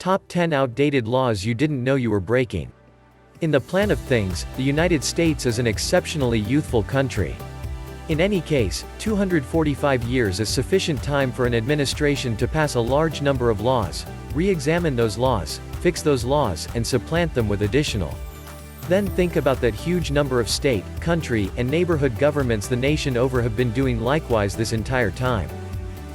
Top 10 outdated laws you didn't know you were breaking. In the plan of things, the United States is an exceptionally youthful country. In any case, 245 years is sufficient time for an administration to pass a large number of laws, re-examine those laws, fix those laws, and supplant them with additional. Then think about that huge number of state, country, and neighborhood governments the nation over have been doing likewise this entire time.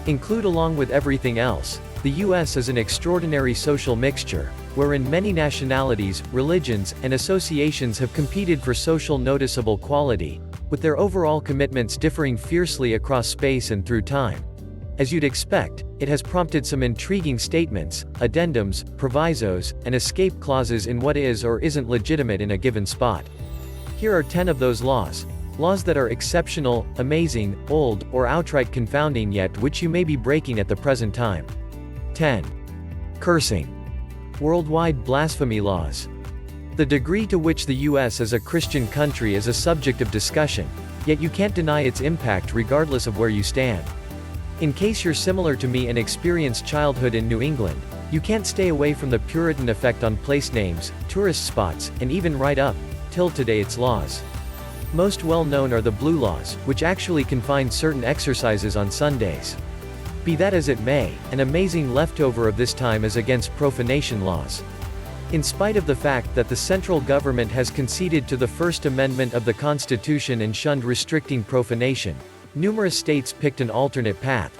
Include along with everything else, the U.S. is an extraordinary social mixture, wherein many nationalities, religions, and associations have competed for social noticeable quality, with their overall commitments differing fiercely across space and through time. As you'd expect, it has prompted some intriguing statements, addendums, provisos, and escape clauses in what is or isn't legitimate in a given spot. Here are 10 of those laws. Laws that are exceptional, amazing, old, or outright confounding yet which you may be breaking at the present time. 10. Cursing. Worldwide blasphemy laws. The degree to which the U.S. as a Christian country is a subject of discussion, yet you can't deny its impact regardless of where you stand. In case you're similar to me and experienced childhood in New England, you can't stay away from the Puritan effect on place names, tourist spots, and even right up till today its laws. Most well known are the blue laws, which actually confine certain exercises on Sundays. Be that as it may, an amazing leftover of this time is against profanation laws. In spite of the fact that the central government has conceded to the First Amendment of the Constitution and shunned restricting profanation, numerous states picked an alternate path.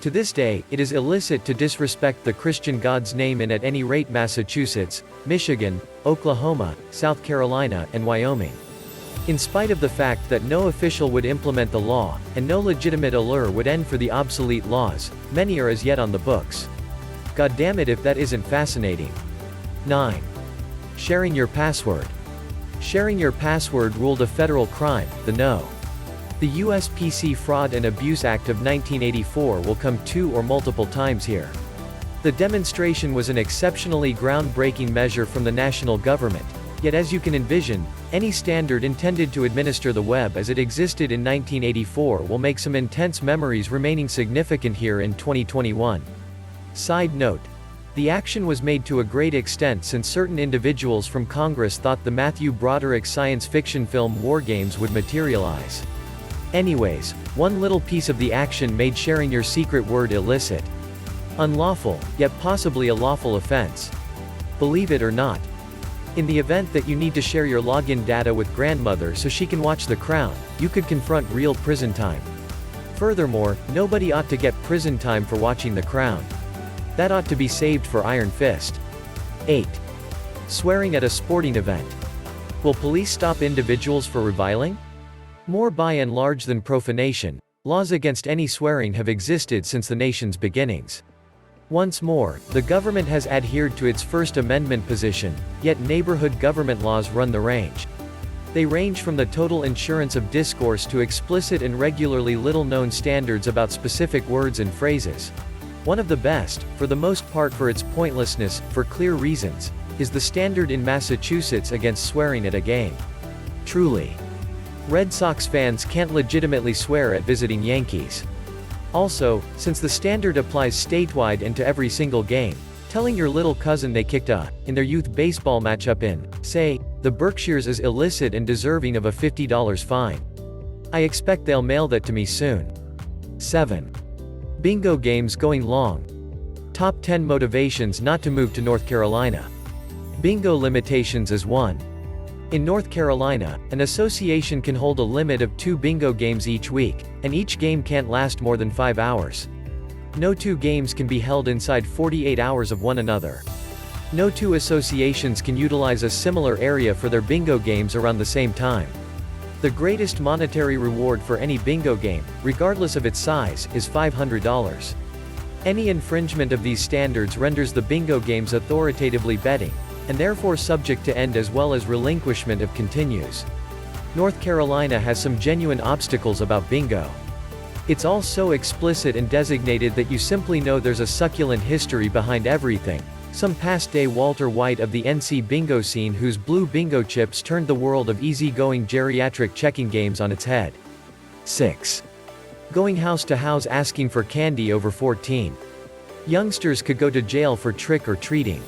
To this day, it is illicit to disrespect the Christian God's name in at any rate Massachusetts, Michigan, Oklahoma, South Carolina, and Wyoming. In spite of the fact that no official would implement the law, and no legitimate allure would end for the obsolete laws, many are as yet on the books. God damn it if that isn't fascinating. 9. Sharing your password. Sharing your password ruled a federal crime, the No. The U.S. PC Fraud and Abuse Act of 1984 will come two or multiple times here. The demonstration was an exceptionally groundbreaking measure from the national government, yet as you can envision, any standard intended to administer the web as it existed in 1984 will make some intense memories remaining significant here in 2021. Side note. The action was made to a great extent since certain individuals from Congress thought the Matthew Broderick science fiction film War Games would materialize. Anyways, one little piece of the action made sharing your secret word illicit. Unlawful, yet possibly a lawful offense. Believe it or not. In the event that you need to share your login data with grandmother so she can watch The Crown, you could confront real prison time. Furthermore, nobody ought to get prison time for watching The Crown. That ought to be saved for Iron Fist. 8. Swearing at a sporting event. Will police stop individuals for reviling? More by and large than profanation, laws against any swearing have existed since the nation's beginnings. Once more, the government has adhered to its First Amendment position, yet neighborhood government laws run the range. They range from the total insurance of discourse to explicit and regularly little-known standards about specific words and phrases. One of the best, for the most part for its pointlessness, for clear reasons, is the standard in Massachusetts against swearing at a game. Truly. Red Sox fans can't legitimately swear at visiting Yankees. Also, since the standard applies statewide and to every single game, telling your little cousin they kicked in their youth baseball matchup in, say, the Berkshires is illicit and deserving of a $50 fine. I expect they'll mail that to me soon. 7. Bingo games going long. Top 10 motivations not to move to North Carolina. Bingo limitations is 1. In North Carolina, an association can hold a limit of 2 bingo games each week, and each game can't last more than 5 hours. No 2 games can be held inside 48 hours of one another. No 2 associations can utilize a similar area for their bingo games around the same time. The greatest monetary reward for any bingo game, regardless of its size, is $500. Any infringement of these standards renders the bingo games authoritatively betting, and therefore subject to end as well as relinquishment of continues. North Carolina has some genuine obstacles about bingo. It's all so explicit and designated that you simply know there's a succulent history behind everything. Some past-day Walter White of the NC bingo scene whose blue bingo chips turned the world of easy-going geriatric checking games on its head. 6. Going house to house asking for candy over 14. Youngsters could go to jail for trick or treating.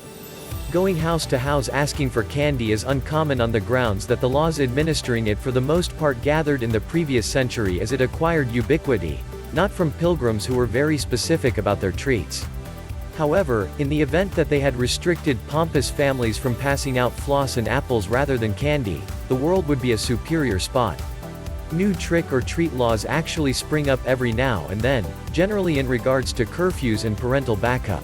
Going house to house asking for candy is uncommon on the grounds that the laws administering it for the most part gathered in the previous century as it acquired ubiquity, not from pilgrims who were very specific about their treats. However, in the event that they had restricted pompous families from passing out floss and apples rather than candy, the world would be a superior spot. New trick or treat laws actually spring up every now and then, generally in regards to curfews and parental backup.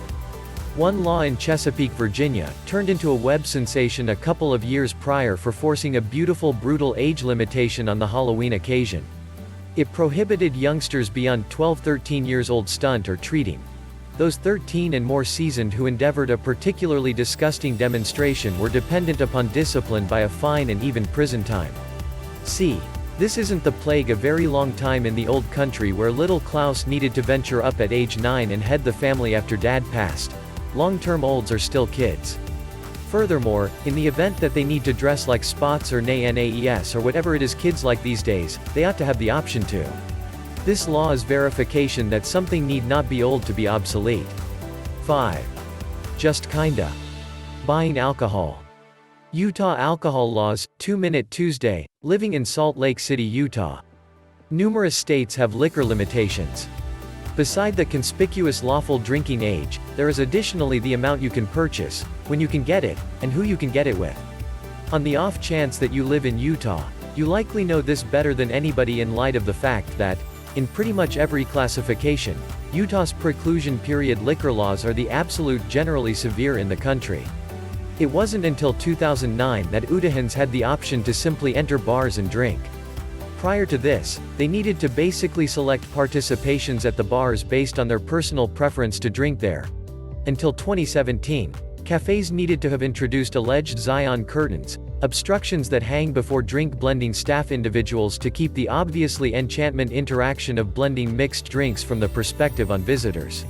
One law in Chesapeake, Virginia, turned into a web sensation a couple of years prior for forcing a beautiful brutal age limitation on the Halloween occasion. It prohibited youngsters beyond 12-13 years old stunt or treating. Those 13 and more seasoned who endeavored a particularly disgusting demonstration were dependent upon discipline by a fine and even prison time. See. This isn't the plague a very long time in the old country where little Klaus needed to venture up at age 9 and head the family after dad passed. Long-term olds are still kids. Furthermore, in the event that they need to dress like Spots or Naes or whatever it is kids like these days, they ought to have the option to. This law is verification that something need not be old to be obsolete. 5. Just kinda. Buying alcohol. Utah alcohol laws, 2-Minute Tuesday, living in Salt Lake City, Utah. Numerous states have liquor limitations. Beside the conspicuous lawful drinking age, there is additionally the amount you can purchase, when you can get it, and who you can get it with. On the off chance that you live in Utah, you likely know this better than anybody in light of the fact that, in pretty much every classification, Utah's preclusion period liquor laws are the absolute generally severe in the country. It wasn't until 2009 that Utahans had the option to simply enter bars and drink. Prior to this, they needed to basically select participations at the bars based on their personal preference to drink there. Until 2017, cafes needed to have introduced alleged Zion curtains, obstructions that hang before drink-blending staff individuals to keep the obviously enchantment interaction of blending mixed drinks from the perspective on visitors.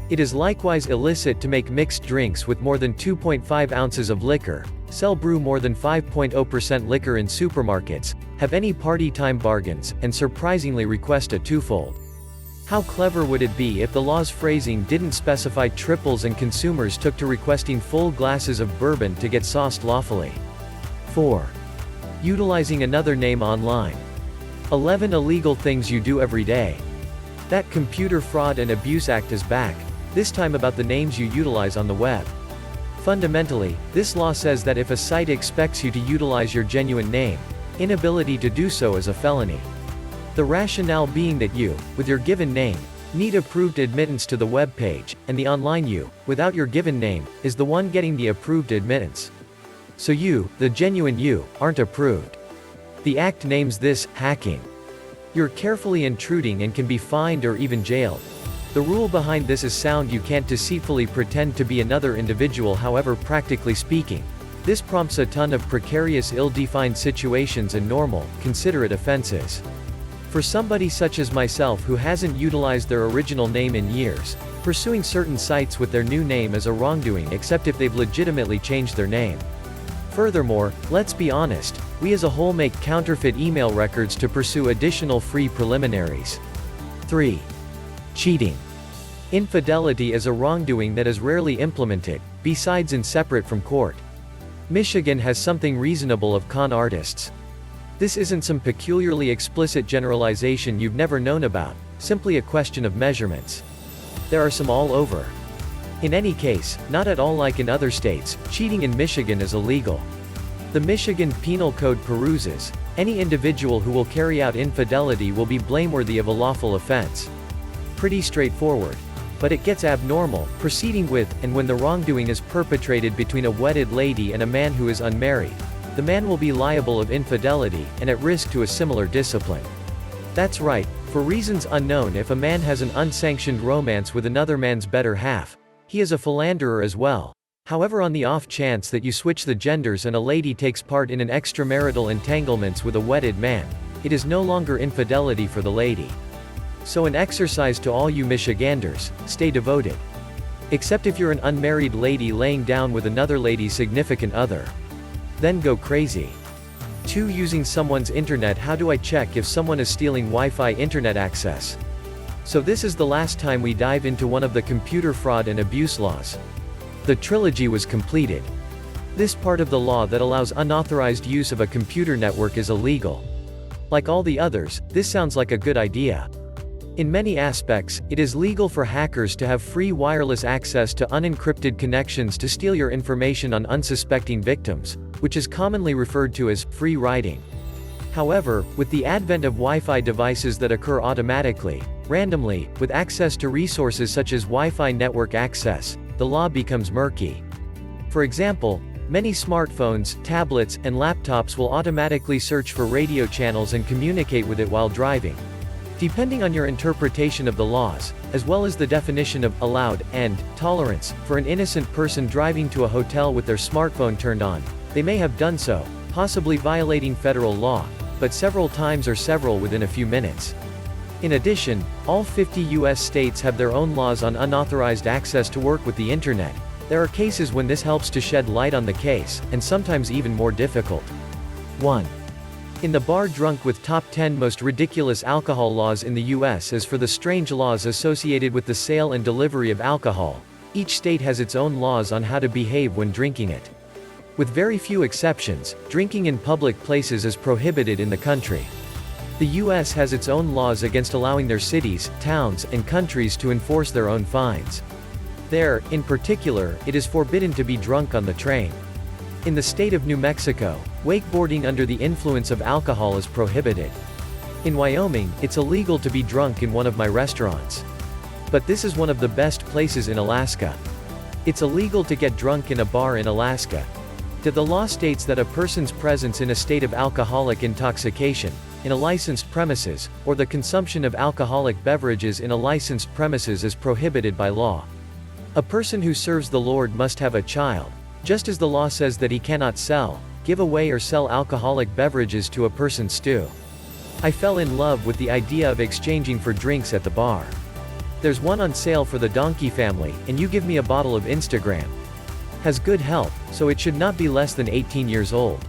It is likewise illicit to make mixed drinks with more than 2.5 ounces of liquor, sell brew more than 5.0% liquor in supermarkets, have any party time bargains, and surprisingly request a twofold. How clever would it be if the law's phrasing didn't specify triples and consumers took to requesting full glasses of bourbon to get sauced lawfully? 4. Utilizing another name online. 11 illegal things you do every day. That Computer Fraud and Abuse Act is back, this time about the names you utilize on the web. Fundamentally, this law says that if a site expects you to utilize your genuine name, inability to do so is a felony. The rationale being that you, with your given name, need approved admittance to the web page, and the online you, without your given name, is the one getting the approved admittance. So you, the genuine you, aren't approved. The act names this hacking. You're carefully intruding and can be fined or even jailed. The rule behind this is sound. You can't deceitfully pretend to be another individual. However, practically speaking, this prompts a ton of precarious ill-defined situations and normal, considerate offenses. For somebody such as myself who hasn't utilized their original name in years, pursuing certain sites with their new name is a wrongdoing except if they've legitimately changed their name. Furthermore, let's be honest, we as a whole make counterfeit email records to pursue additional free preliminaries. 3. Cheating. Infidelity is a wrongdoing that is rarely implemented, besides and separate from court. Michigan has something reasonable of con artists. This isn't some peculiarly explicit generalization you've never known about, simply a question of measurements. There are some all over. In any case, not at all like in other states, cheating in Michigan is illegal. The Michigan Penal Code peruses, any individual who will carry out infidelity will be blameworthy of a lawful offense. Pretty straightforward. But it gets abnormal, proceeding with, and when the wrongdoing is perpetrated between a wedded lady and a man who is unmarried, the man will be liable of infidelity, and at risk to a similar discipline. That's right, for reasons unknown. If a man has an unsanctioned romance with another man's better half, he is a philanderer as well. However, on the off chance that you switch the genders and a lady takes part in an extramarital entanglements with a wedded man, it is no longer infidelity for the lady. So an exercise to all you Michiganders, stay devoted. Except if you're an unmarried lady laying down with another lady's significant other. Then go crazy. 2. Using someone's internet. How do I check if someone is stealing Wi-Fi internet access? So this is the last time we dive into one of the computer fraud and abuse laws. The trilogy was completed. This part of the law that allows unauthorized use of a computer network is illegal. Like all the others, this sounds like a good idea. In many aspects, it is legal for hackers to have free wireless access to unencrypted connections to steal your information on unsuspecting victims, which is commonly referred to as free riding. However, with the advent of Wi-Fi devices that occur automatically, randomly, with access to resources such as Wi-Fi network access, the law becomes murky. For example, many smartphones, tablets, and laptops will automatically search for radio channels and communicate with it while driving. Depending on your interpretation of the laws, as well as the definition of allowed and tolerance for an innocent person driving to a hotel with their smartphone turned on, they may have done so, possibly violating federal law, but several times or several within a few minutes. In addition, all 50 U.S. states have their own laws on unauthorized access to work with the internet. There are cases when this helps to shed light on the case, and sometimes even more difficult. 1. In the bar drunk with top 10 most ridiculous alcohol laws in the U.S. as for the strange laws associated with the sale and delivery of alcohol. Each state has its own laws on how to behave when drinking it. With very few exceptions, drinking in public places is prohibited in the country. The U.S. has its own laws against allowing their cities, towns, and countries to enforce their own fines. There, in particular, it is forbidden to be drunk on the train. In the state of New Mexico, wakeboarding under the influence of alcohol is prohibited. In Wyoming, it's illegal to be drunk in one of my restaurants. But this is one of the best places in Alaska. It's illegal to get drunk in a bar in Alaska. The law states that a person's presence in a state of alcoholic intoxication, in a licensed premises, or the consumption of alcoholic beverages in a licensed premises is prohibited by law. A person who serves the Lord must have a child, just as the law says that he cannot sell, give away or sell alcoholic beverages to a person's stew. I fell in love with the idea of exchanging for drinks at the bar. There's one on sale for the Donkey family, and you give me a bottle of Instagram. Has good health, so it should not be less than 18 years old.